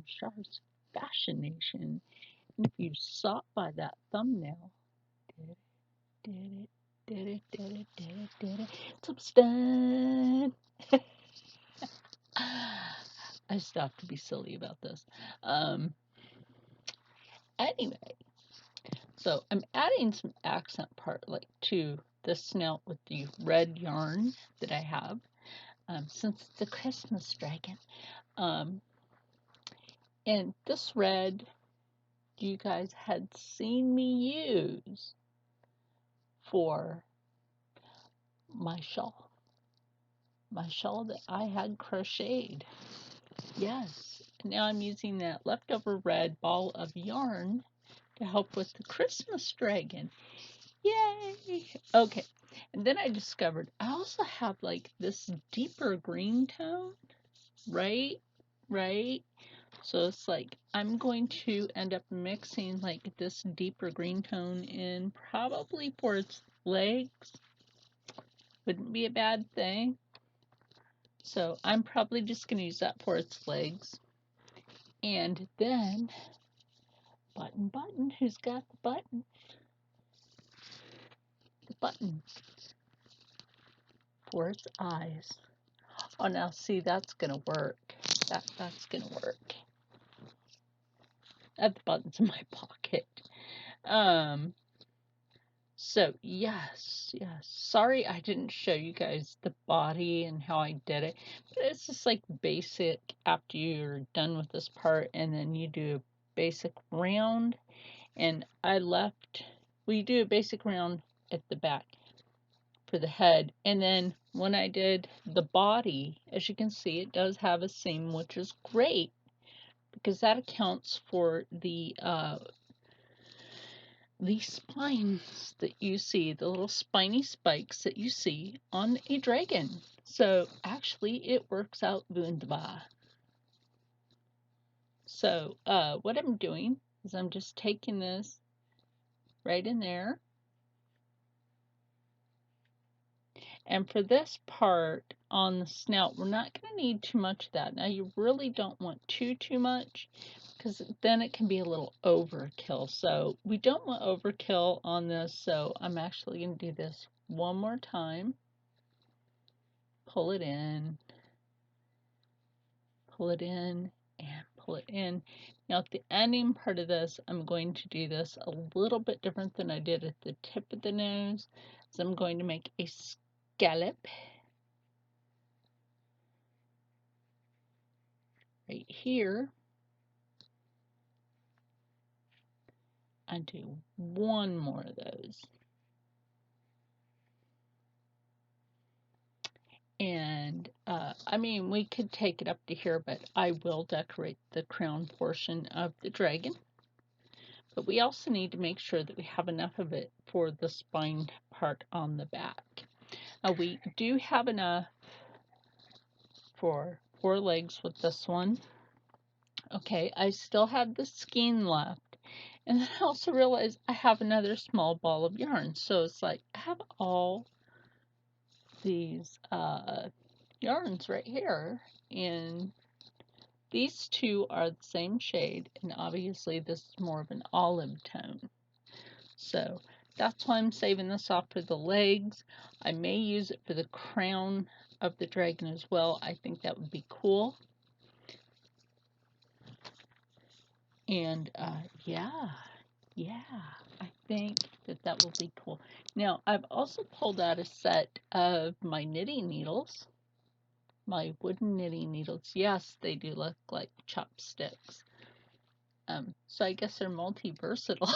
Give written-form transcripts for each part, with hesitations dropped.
Char's Fashion Nation. And if you saw by that thumbnail, it's done. I still have to be silly about this. Anyway, so I'm adding some accent part to the snout with the red yarn that I have, since it's the Christmas dragon. And this red you guys had seen me use for my shawl that I had crocheted. Yes, now I'm using that leftover red ball of yarn to help with the Christmas dragon. Yay! Okay, and then I discovered I also have like this deeper green tone, right? So it's like I'm going to end up mixing like this deeper green tone in probably for its legs. Wouldn't be a bad thing. So I'm probably just going to use that for its legs. And then button, who's got the button? The button for its eyes. Oh, now see, that's going to work. That's going to work. I have the buttons in my pocket. So yes. Sorry I didn't show you guys the body and how I did it. But it's just like basic after you're done with this part, and then you do a basic round. And we do a basic round at the back for the head. And then when I did the body, as you can see, it does have a seam, which is great because that accounts for the spines that you see, the little spiny spikes that you see on a dragon. So actually it works out wunderbar. So what I'm doing is I'm just taking this right in there. And for this part on the snout, we're not going to need too much of that. Now you really don't want too much, because then it can be a little overkill. So we don't want overkill on this. So I'm actually going to do this one more time. Pull it in, and pull it in. Now at the ending part of this, I'm going to do this a little bit different than I did at the tip of the nose. So I'm going to make a scallop right here. I do one more of those. And I mean, we could take it up to here, but I will decorate the crown portion of the dragon. But we also need to make sure that we have enough of it for the spine part on the back. Now we do have enough for 4 legs with this one. Okay, I still have the skein left. And then I also realized I have another small ball of yarn. So it's like I have all these yarns right here, and these two are the same shade, and obviously this is more of an olive tone. So that's why I'm saving this off for the legs. I may use it for the crown of the dragon as well. I think that would be cool. And yeah, I think that will be cool. Now I've also pulled out a set of my knitting needles, my wooden knitting needles. Yes, they do look like chopsticks. So I guess they're multi-versatile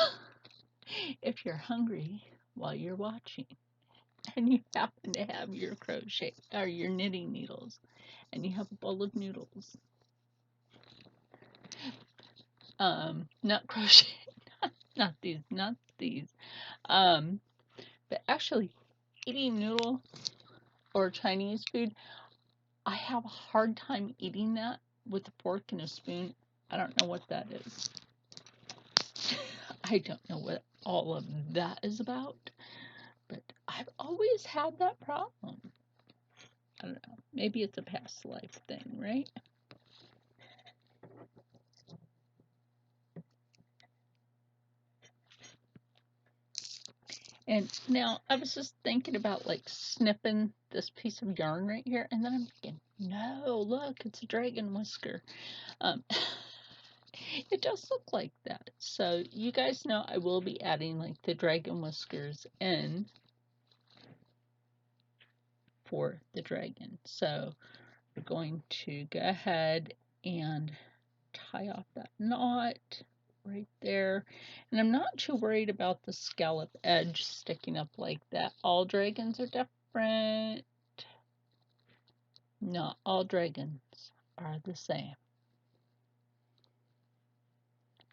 if you're hungry while you're watching and you happen to have your crochet or your knitting needles and you have a bowl of noodles. Not crochet, not these. But actually eating noodle or Chinese food, I have a hard time eating that with a fork and a spoon. I don't know what that is. I don't know what all of that is about, but I've always had that problem. I don't know. Maybe it's a past life thing, right? And now I was just thinking about like snipping this piece of yarn right here, and then I'm thinking, no, look, it's a dragon whisker. Um, it does look like that. So you guys know I will be adding like the dragon whiskers in for the dragon. So we're going to go ahead and tie off that knot right there. And I'm not too worried about the scallop edge sticking up like that. All dragons are different. Not all dragons are the same.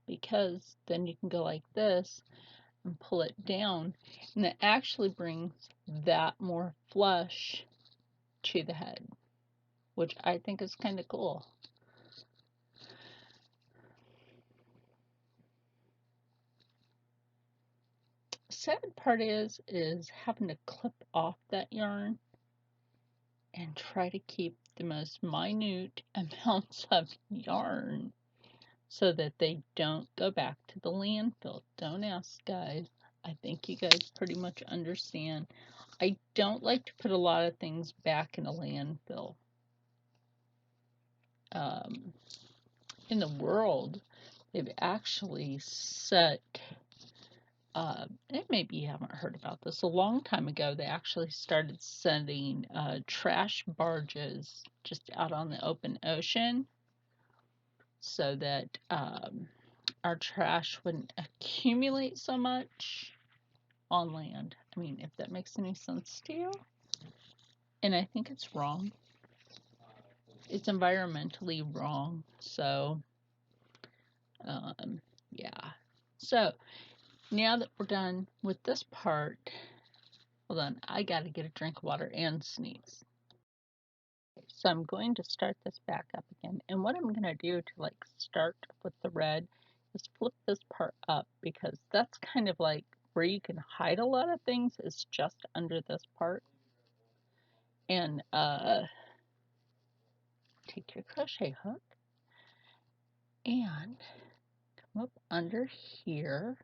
Because then you can go like this and pull it down, and it actually brings that more flush to the head, which I think is kind of cool. Sad part is having to clip off that yarn and try to keep the most minute amounts of yarn so that they don't go back to the landfill. Don't ask, guys. I think you guys pretty much understand. I don't like to put a lot of things back in a landfill. In the world, they've actually set, and maybe you haven't heard about this, a long time ago, they actually started sending trash barges just out on the open ocean so that our trash wouldn't accumulate so much on land. I mean, if that makes any sense to you. And I think it's wrong. It's environmentally wrong. So, yeah. So, now that we're done with this part, hold on, I gotta get a drink of water and sneeze. So I'm going to start this back up again. And what I'm gonna do to like start with the red is flip this part up, because that's kind of like where you can hide a lot of things is just under this part. And take your crochet hook and come up under here.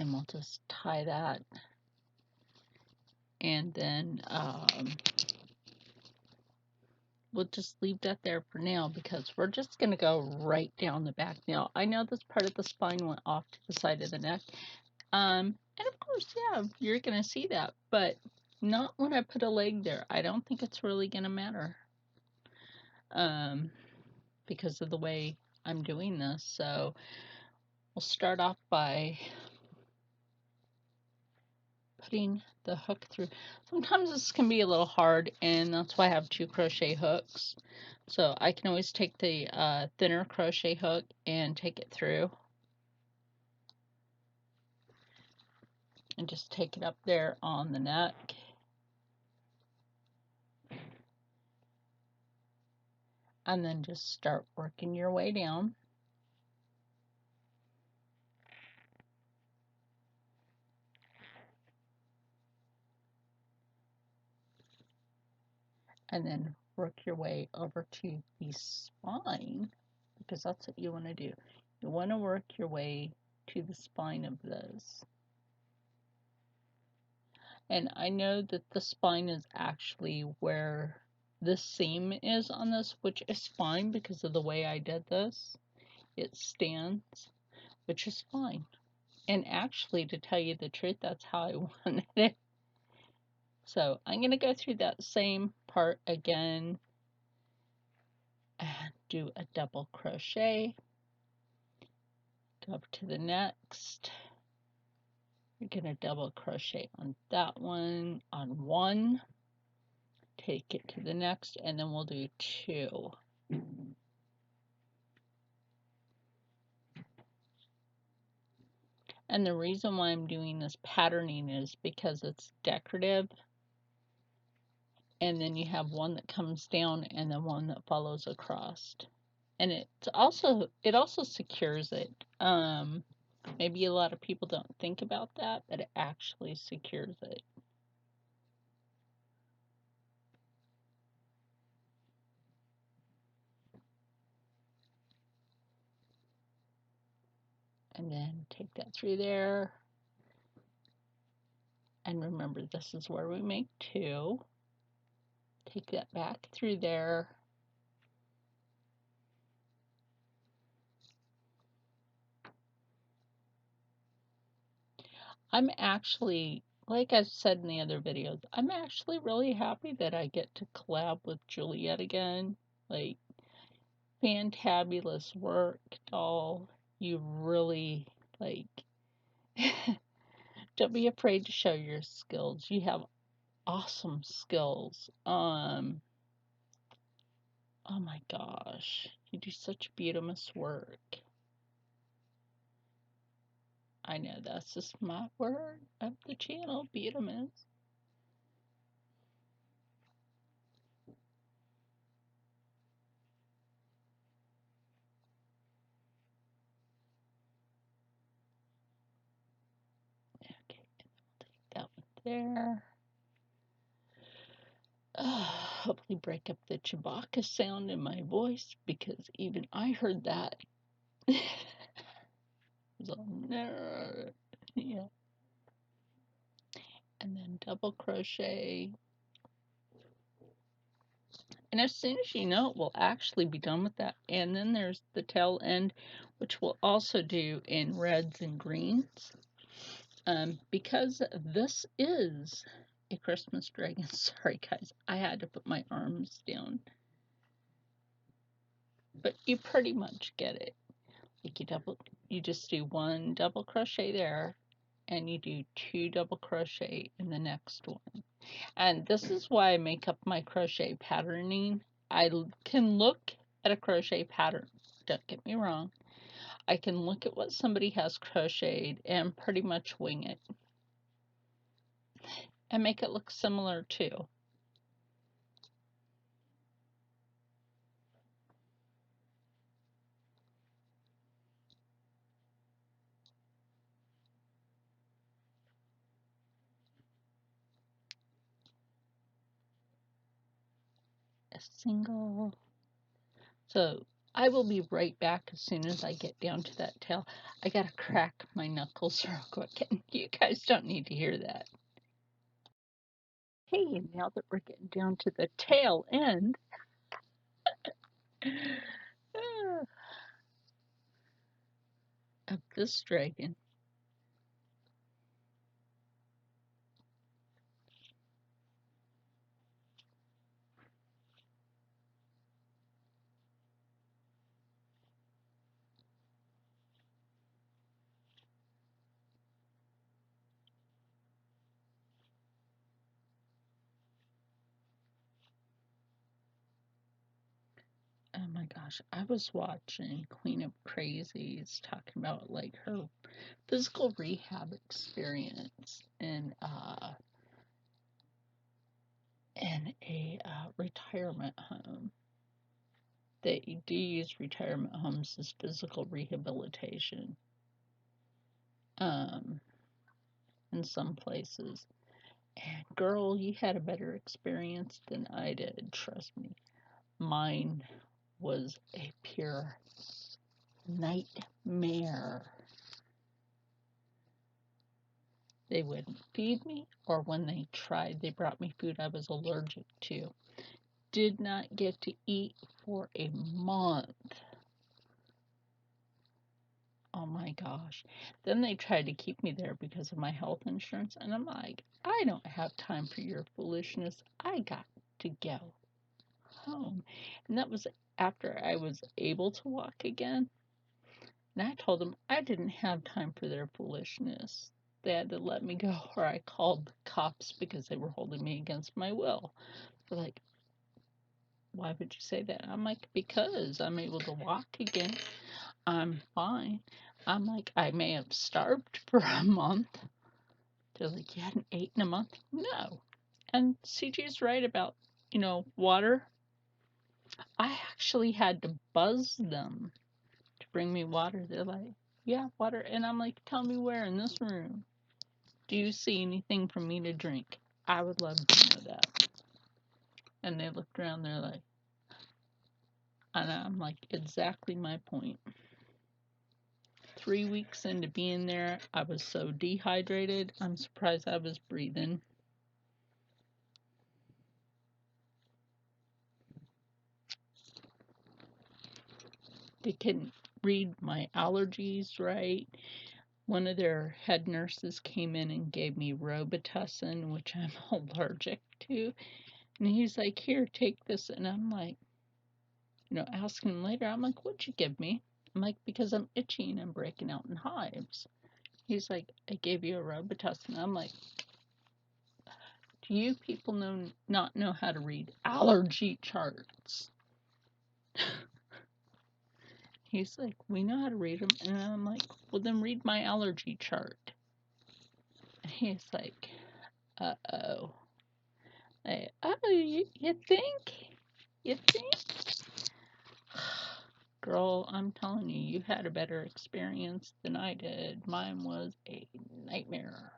And we'll just tie that. And then we'll just leave that there for now, because we're just going to go right down the back. Now, I know this part of the spine went off to the side of the neck. And of course, yeah, you're going to see that, but not when I put a leg there. I don't think it's really going to matter because of the way I'm doing this. So we'll start off by putting the hook through. Sometimes this can be a little hard, and that's why I have 2 crochet hooks. So I can always take the thinner crochet hook and take it through. And just take it up there on the neck. And then just start working your way down. And then work your way over to the spine, because that's what you want to do. You want to work your way to the spine of this. And I know that the spine is actually where this seam is on this, which is fine because of the way I did this. It stands, which is fine. And actually, to tell you the truth, that's how I wanted it. So I'm going to go through that same part again and do a double crochet. Go up to the next. You're going to double crochet on that one, on one. Take it to the next, and then we'll do 2. And the reason why I'm doing this patterning is because it's decorative. And then you have one that comes down and then one that follows across. And it also secures it. Maybe a lot of people don't think about that, but it actually secures it. And then take that through there. And remember, this is where we make 2. Take that back through there. I'm actually, like I said in the other videos, I'm actually really happy that I get to collab with Juliet again. Like, fantabulous work, doll. You really, like, don't be afraid to show your skills. You have awesome skills. Oh my gosh, you do such beautiful work. I know that's the smart word of the channel, beautiful. Okay, take that one there. Hopefully break up the Chewbacca sound in my voice because even I heard that. So, no. Yeah. And then double crochet. And as soon as you know it, we'll actually be done with that. And then there's the tail end, which we'll also do in reds and greens. Because this is a Christmas dragon. Sorry, guys. I had to put my arms down. But you pretty much get it. Like you just do 1 double crochet there, and you do 2 double crochet in the next one. And this is why I make up my crochet patterning. I can look at a crochet pattern. Don't get me wrong. I can look at what somebody has crocheted and pretty much wing it and make it look similar too. A single. So I will be right back as soon as I get down to that tail. I gotta crack my knuckles real quick, and you guys don't need to hear that. Hey, now that we're getting down to the tail end of this dragon. Oh my gosh, I was watching Queen of Crazies talking about like her physical rehab experience in a retirement home. They do use retirement homes as physical rehabilitation in some places. And girl, you had a better experience than I did, trust me. Mine was a pure nightmare. They wouldn't feed me, or when they tried, they brought me food I was allergic to. Did not get to eat for a month. Oh my gosh. Then they tried to keep me there because of my health insurance, and I'm like, I don't have time for your foolishness. I got to go home. And that was after I was able to walk again. And I told them I didn't have time for their foolishness. They had to let me go, or I called the cops because they were holding me against my will. They're like, why would you say that? I'm like, because I'm able to walk again. I'm fine. I'm like, I may have starved for a month. They're like, you hadn't eaten in a month? No. And CG's right about, water. I actually had to buzz them to bring me water. They're like, Yeah, water. And I'm like, tell me where in this room. Do you see anything for me to drink? I would love to know that. And they looked around, they're like, and I'm like, exactly my point. 3 weeks into being there, I was so dehydrated, I'm surprised I was breathing. They couldn't read my allergies right. One of their head nurses came in and gave me Robitussin, which I'm allergic to. And he's like, here, take this. And I'm like, asking him later, I'm like, what'd you give me? I'm like, because I'm itchy and I'm breaking out in hives. He's like, I gave you a Robitussin. I'm like, do you people not know how to read allergy charts? He's like, we know how to read them. And I'm like, well, then read my allergy chart. And he's like, uh-oh. You think? You think? Girl, I'm telling you, you had a better experience than I did. Mine was a nightmare.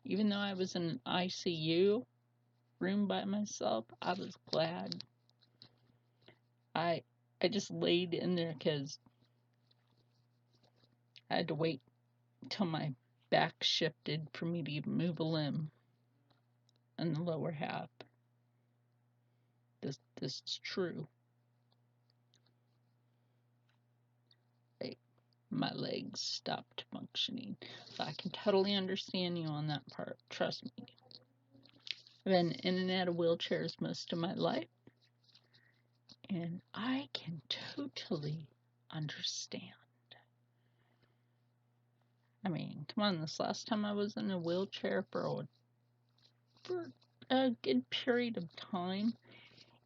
Even though I was in an ICU room by myself, I was glad. I just laid in there because I had to wait until my back shifted for me to even move a limb in the lower half. This is true. My legs stopped functioning. So I can totally understand you on that part. Trust me. I've been in and out of wheelchairs most of my life, and I can totally understand. I mean, come on, this last time I was in a wheelchair for a good period of time,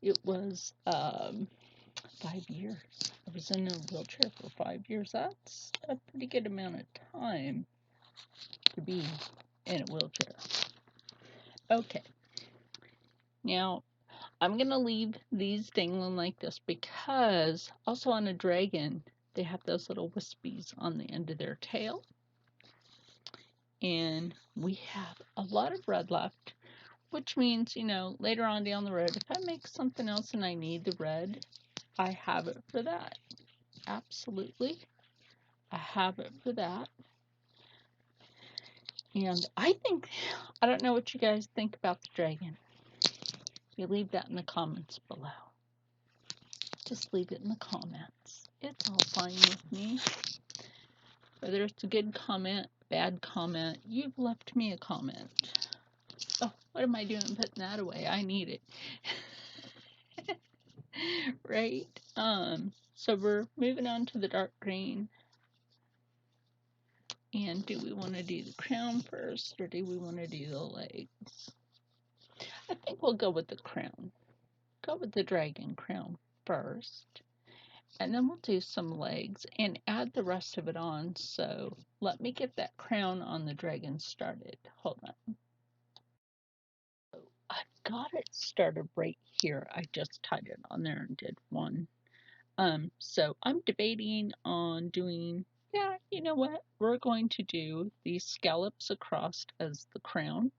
it was 5 years. I was in a wheelchair for 5 years. That's a pretty good amount of time to be in a wheelchair. Okay. Now, I'm going to leave these dangling like this because also on a dragon, they have those little wispies on the end of their tail. And we have a lot of red left, which means, later on down the road, if I make something else and I need the red, I have it for that. Absolutely. I have it for that. And I don't know what you guys think about the dragon. You leave that in the comments below. Just leave it in the comments. It's all fine with me. Whether it's a good comment, bad comment, you've left me a comment. Oh, what am I doing putting that away? I need it. Right? So we're moving on to the dark green. And do we want to do the crown first, or do we want to do the legs? I think we'll go with the crown. Go with the dragon crown first. And then we'll do some legs and add the rest of it on. So let me get that crown on the dragon started. Hold on. I've got it started right here. I just tied it on there and did one. So I'm debating on doing, yeah, you know what? We're going to do these scallops across as the crown.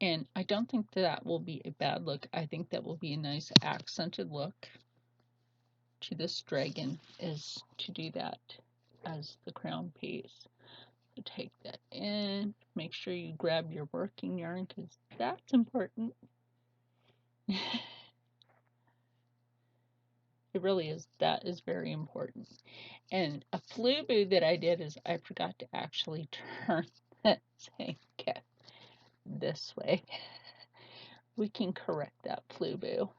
And I don't think that will be a bad look. I think that will be a nice accented look to this dragon, is to do that as the crown piece. So take that in. Make sure you grab your working yarn because that's important. It really is. That is very important. And a flubu that I did is I forgot to actually turn that saying cap this way. We can correct that flubu.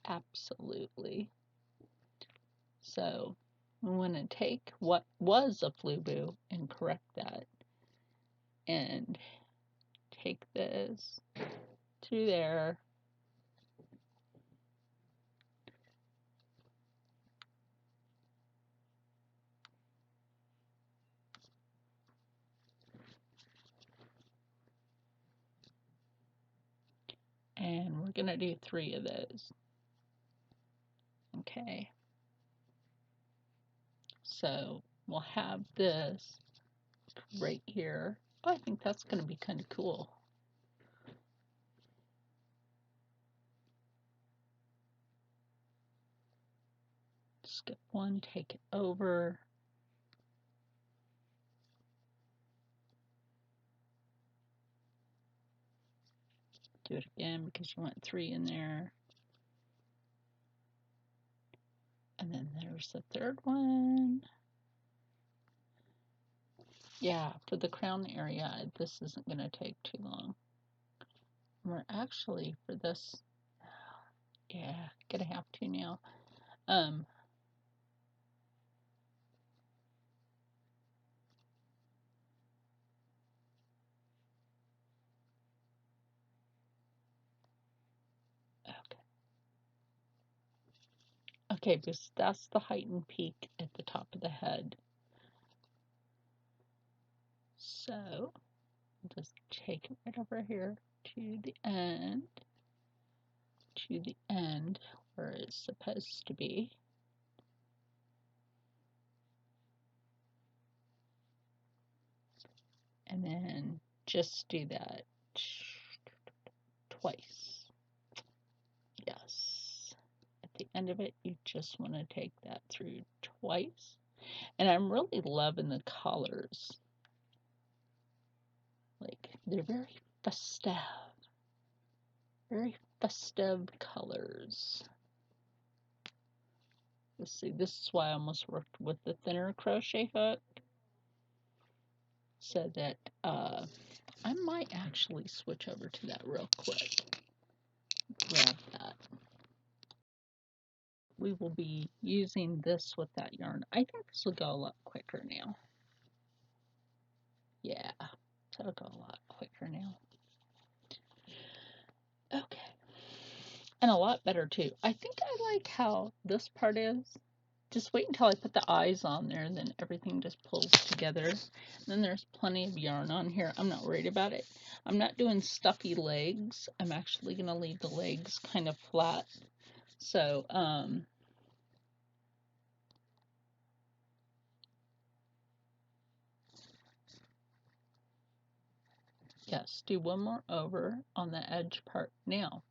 Absolutely. So we want to take what was a flubu and correct that. And take this through there. And we're going to do 3 of those. Okay. So we'll have this right here. Oh, I think that's going to be kind of cool. Skip one, take it over. Do it again because you want 3 in there. And then there's the third one. Yeah, for the crown area, this isn't going to take too long. We're actually, for this, yeah, gonna have to now. Okay. Okay, because that's the height and peak at the top of the head. So, just take it right over here to the end where it's supposed to be. And then just do that twice. Yes. At the end of it, you just want to take that through twice. And I'm really loving the colors. Like, they're very festive. Very festive colors. Let's see, this is why I almost worked with the thinner crochet hook. So that I might actually switch over to that real quick. Grab that. We will be using this with that yarn. I think this will go a lot quicker now. Yeah, it'll go a lot quicker now. Okay. And a lot better too. I think I like how this part is. Just wait until I put the eyes on there, and then everything just pulls together. And then there's plenty of yarn on here. I'm not worried about it. I'm not doing stuffy legs. I'm actually going to leave the legs kind of flat. So, yes, do one more over on the edge part. Now,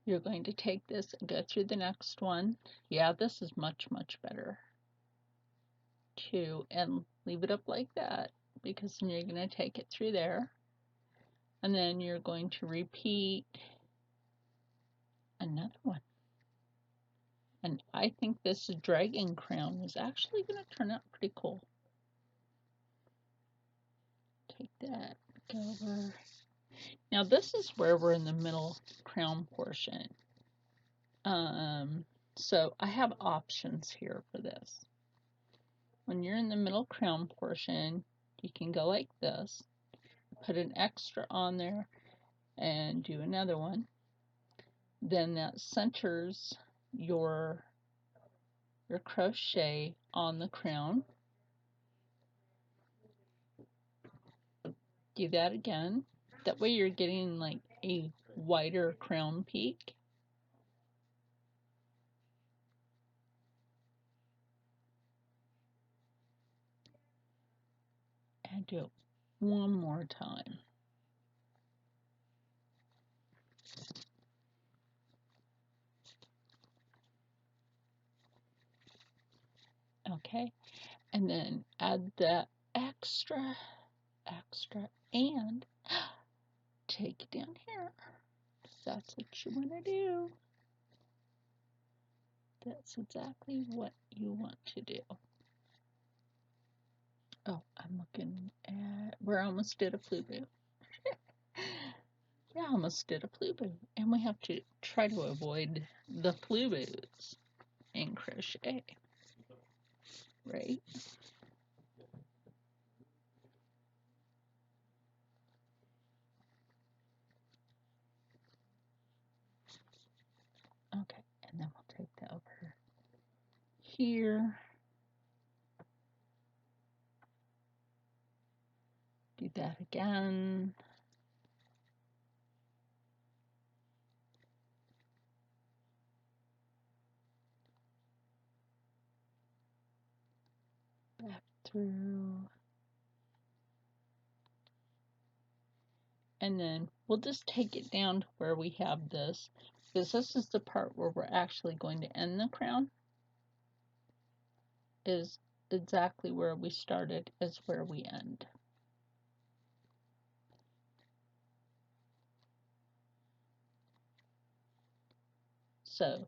you're going to take this and go through the next one. Yeah, this is much, much better. Too, and leave it up like that, because then you're going to take it through there. And then you're going to repeat another one. And I think this dragon crown is actually going to turn out pretty cool. Take that, go over. Now this is where we're in the middle crown portion. So I have options here for this. When you're in the middle crown portion, you can go like this, put an extra on there, and do another one. Then that centers your crochet on the crown. Do that again. That way you're getting like a wider crown peak. And do it one more time. Okay, and then add that extra, and take it down here. That's what you want to do. That's exactly what you want to do. Oh, I'm looking at, we're almost did a flubu. Yeah, almost did a flubu. And we have to try to avoid the flubus in crochet, right? Okay, and then we'll take that over here. Do that again. through. And then we'll just take it down to where we have this, because this is the part where we're actually going to end the crown. Is exactly where we started is where we end. So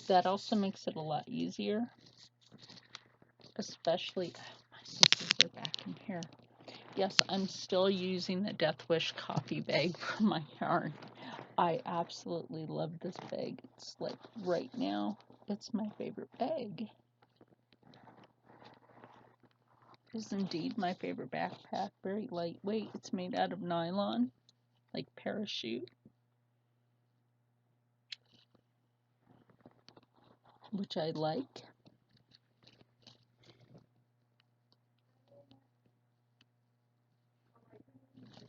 that also makes it a lot easier, especially, my scissors are back in here. Yes, I'm still using the Death Wish coffee bag for my yarn. I absolutely love this bag. It's like right now, it's my favorite bag. It is indeed my favorite backpack. Very lightweight. It's made out of nylon, like parachute, which I like.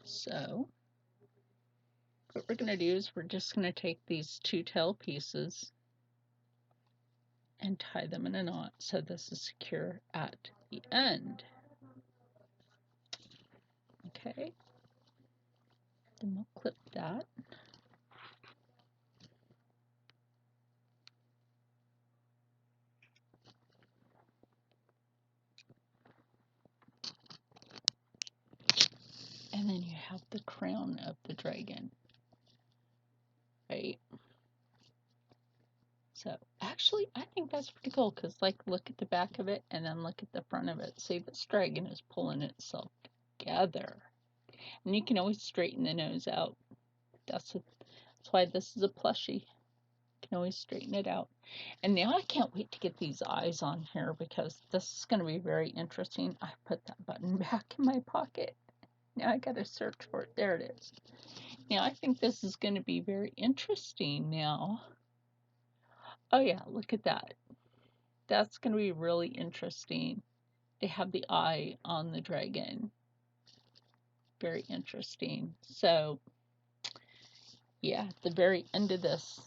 So what we're going to do is we're just going to take these two tail pieces and tie them in a knot so this is secure at the end. Okay, then we'll clip that. And then you have the crown of the dragon, right? So actually, I think that's pretty cool because, like, look at the back of it and then look at the front of it. See, this dragon is pulling itself together. And you can always straighten the nose out. That's why this is a plushie. You can always straighten it out. And now I can't wait to get these eyes on here because this is going to be very interesting. I put that button back in my pocket. Now I got to search for it. There it is. Now I think this is going to be very interesting now. Oh yeah, look at that. That's going to be really interesting. They have the eye on the dragon. Very interesting. So yeah, at the very end of this,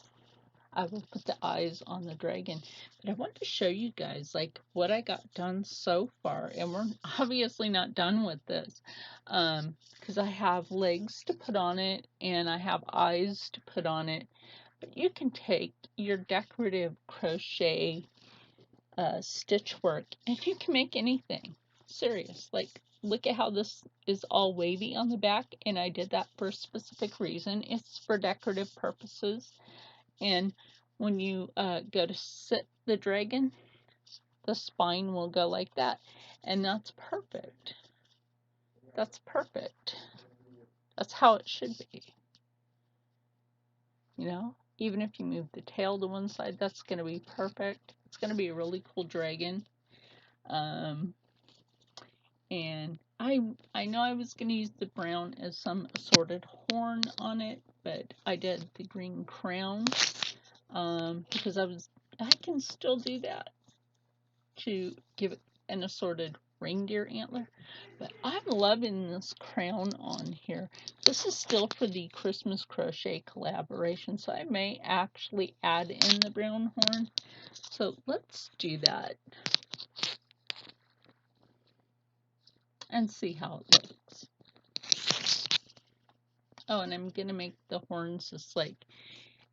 I will put the eyes on the dragon. But I wanted to show you guys like what I got done so far. And we're obviously not done with this because I have legs to put on it and I have eyes to put on it. But you can take your decorative crochet stitch work and you can make anything. Serious. Like, look at how this is all wavy on the back, and I did that for a specific reason. It's for decorative purposes. And when you go to sit the dragon, the spine will go like that, and that's perfect. That's perfect. That's how it should be. You know, even if you move the tail to one side, that's going to be perfect. It's going to be a really cool dragon. And I know I was going to use the brown as some assorted horn on it, but I did the green crown because I can still do that to give it an assorted reindeer antler. But I'm loving this crown on here. This is still for the Christmas crochet collaboration, so I may actually add in the brown horn. So let's do that and see how it looks. Oh, and I'm going to make the horns just like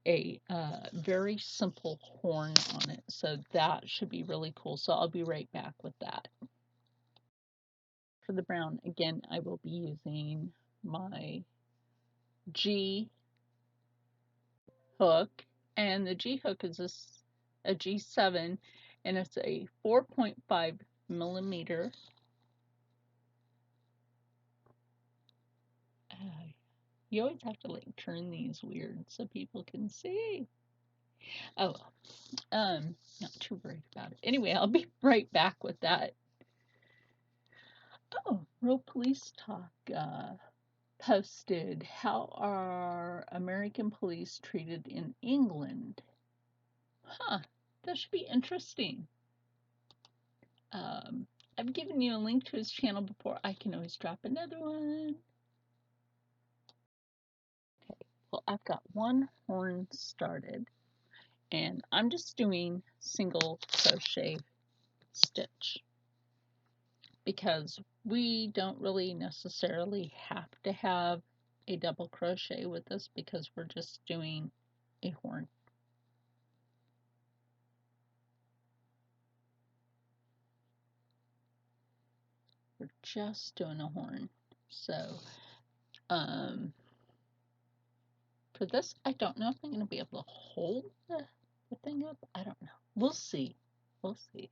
a very simple horn on it. So that should be really cool. So I'll be right back with that. For the brown, again, I will be using my G hook. And the G hook is a G7, and it's a 4.5 millimeter. You always have to like turn these weird so people can see. Oh, not too worried about it. Anyway, I'll be right back with that. Oh, Real Police Talk posted, how are American police treated in England? Huh, that should be interesting. I've given you a link to his channel before. I can always drop another one. Okay, well, I've got one horn started, and I'm just doing single crochet stitch. because we don't really necessarily have to have a double crochet with this because we're just doing a horn. We're just doing a horn. So for this, I don't know if I'm going to be able to hold the thing up. I don't know. We'll see. We'll see.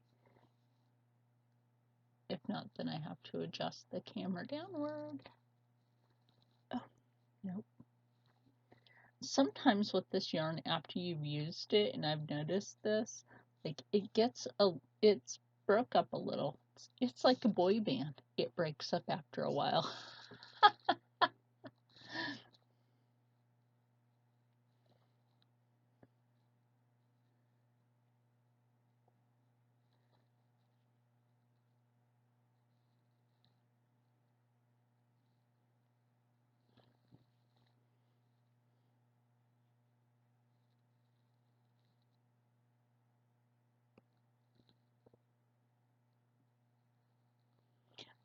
If not, then I have to adjust the camera downward. Oh, nope. Sometimes with this yarn, after you've used it, and I've noticed this, like it's broke up a little. It's like a boy band. It breaks up after a while.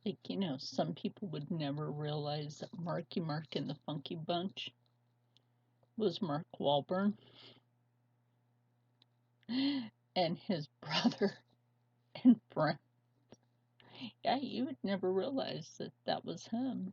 Like, you know, some people would never realize that Marky Mark and the Funky Bunch was Mark Wahlberg and his brother and friend. Yeah, you would never realize that that was him.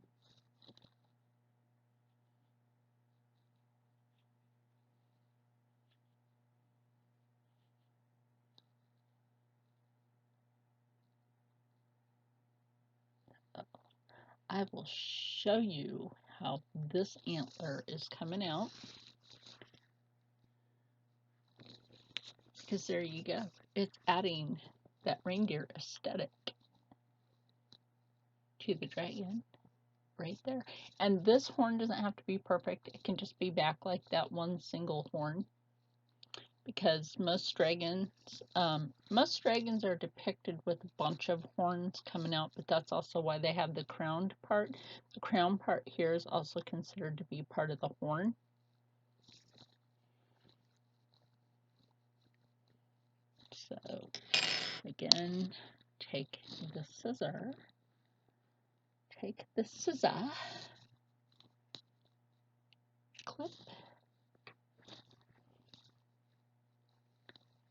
I will show you how this antler is coming out. Because there you go. It's adding that reindeer aesthetic to the dragon right there. And this horn doesn't have to be perfect. It can just be back like that one single horn. Because most dragons are depicted with a bunch of horns coming out, but that's also why they have the crowned part. The crown part here is also considered to be part of the horn. So again, take the scissor, clip,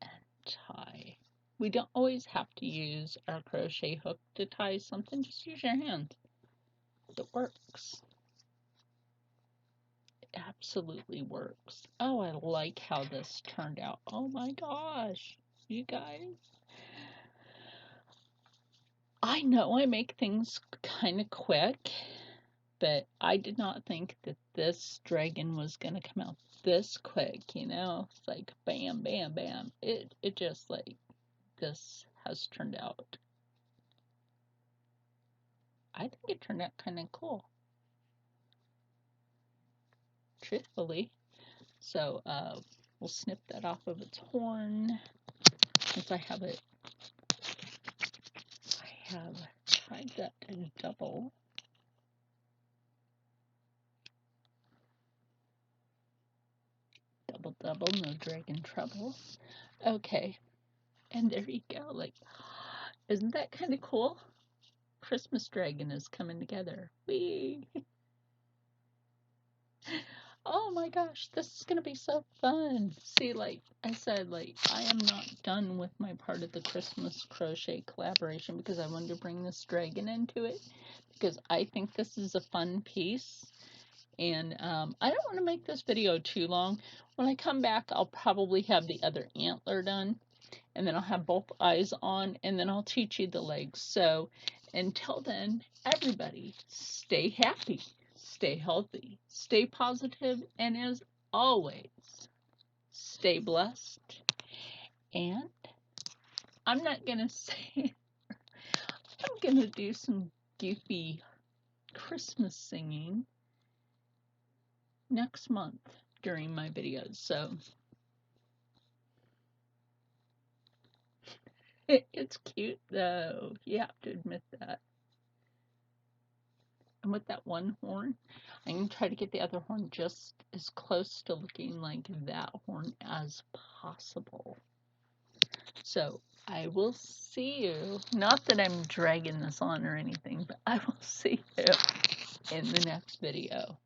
and tie. We don't always have to use our crochet hook to tie something, just use your hand. It works. It absolutely works. Oh, I like how this turned out. Oh my gosh, you guys. I know I make things kind of quick, but I did not think that this dragon was going to come out this quick, you know? It's like bam, bam, bam. It just like, this has turned out. I think it turned out kind of cool, truthfully. So we'll snip that off of its horn. Since I have tried that in double. Double, no dragon trouble. Okay, and there you go. Like, isn't that kind of cool? Christmas dragon is coming together. Whee! Oh my gosh, this is gonna be so fun. See, like I said, like I am not done with my part of the Christmas crochet collaboration because I wanted to bring this dragon into it because I think this is a fun piece. And I don't want to make this video too long. When I come back, I'll probably have the other antler done, and then I'll have both eyes on, and then I'll teach you the legs. So until then, everybody, stay happy, stay healthy, stay positive, and as always, stay blessed. And I'm not going to say, I'm going to do some goofy Christmas singing next month during my videos. So it's cute though, you have to admit that. And with that one horn, I'm going to try to get the other horn just as close to looking like that horn as possible. So I will see you. Not that I'm dragging this on or anything, but I will see you in the next video.